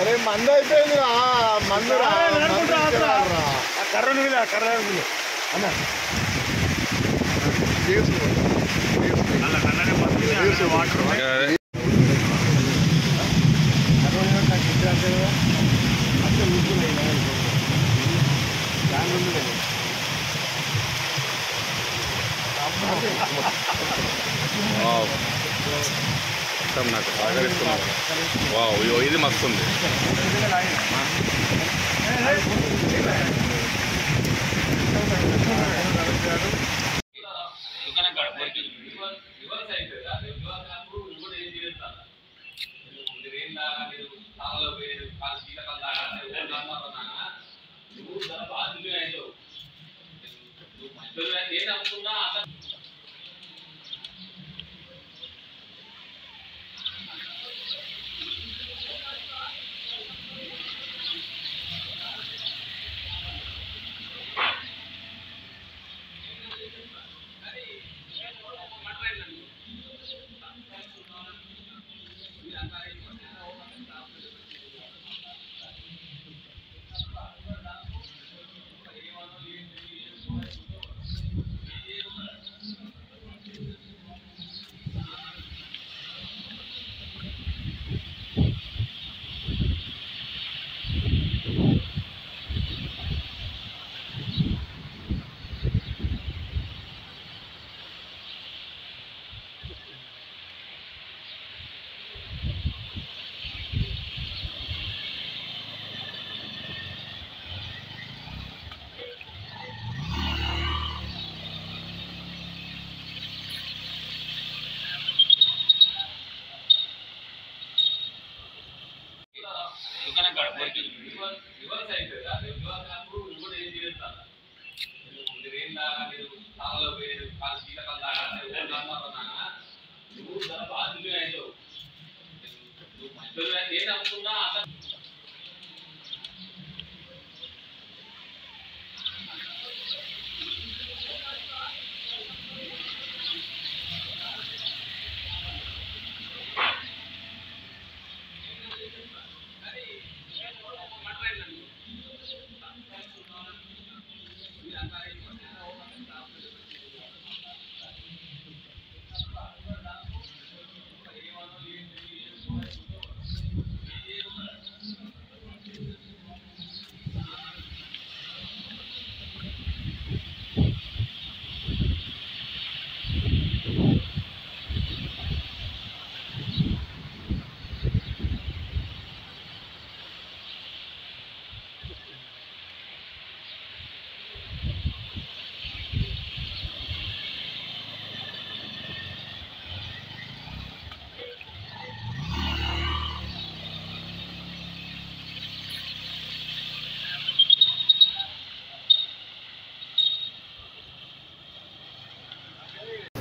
अरे मंद అయిపోయిందిరా మందురా కర్ర మీద కర్ర అన్న వాటర్ నాకు సహకరిస్తున్నాను. వావ్, ఇది మస్తు ఉంది.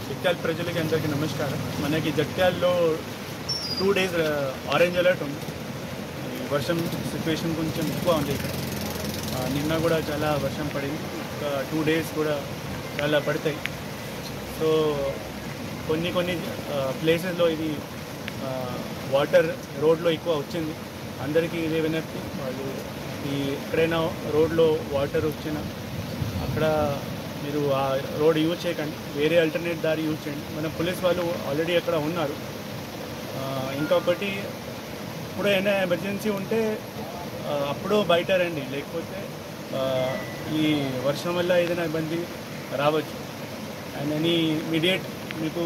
జగిత్యాల ప్రజలకి అందరికీ నమస్కారం. మనకి జగిత్యాలలో 2 days ఆరెంజ్ అలర్ట్ ఉంది. వర్షం సిచ్యువేషన్ కొంచెం ఎక్కువ ఉంది ఇక్కడ. నిన్న కూడా చాలా వర్షం పడింది. ఒక 2 days కూడా చాలా పడతాయి. సో కొన్ని ప్లేసెస్లో ఇది వాటర్ రోడ్లో ఎక్కువ వచ్చింది. అందరికీ ఇదే వినతి, వాళ్ళు ఈ ఎక్కడైనా రోడ్లో వాటర్ వచ్చినా అక్కడ మీరు ఆ రోడ్ యూజ్ చేయకండి, వేరే ఆల్టర్నేట్ దారి యూజ్ చేయండి. మన పోలీస్ వాళ్ళు ఆల్రెడీ అక్కడ ఉన్నారు. ఇంకొకటి ఇప్పుడు ఏమైనా ఎమర్జెన్సీ ఉంటే అప్పుడు బయట రండి, లేకపోతే ఈ వర్షం వల్ల ఏదైనా ఇబ్బంది రావచ్చు. అండ్ ఎనీ ఇమీడియట్ మీకు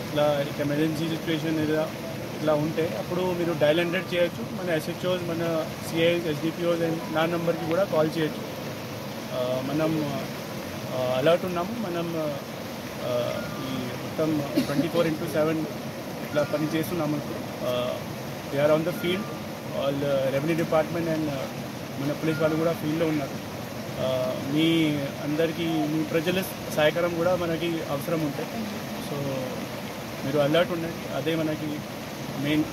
ఇట్లా ఎమర్జెన్సీ సిచ్యువేషన్ ఇట్లా ఉంటే అప్పుడు మీరు డయల్ 100 చేయొచ్చు. మన ఎస్హెచ్ఓస్, మన సిఐస్, ఎస్డిపిఓస్ అండ్ నా నెంబర్కి కూడా కాల్ చేయొచ్చు. మనం అలర్ట్ ఉన్నాము. మనం ఈ మొత్తం 24/7 ఇట్లా పని చేస్తున్నాము. ఇప్పుడు we are on the field. All revenue department and మన పోలీస్ వాళ్ళు కూడా ఫీల్డ్లో ఉన్నారు. మీ అందరికీ మీ ప్రజల సహకారం కూడా మనకి అవసరం ఉంటాయి. సో మీరు అలర్ట్ ఉండండి, అదే మనకి మెయిన్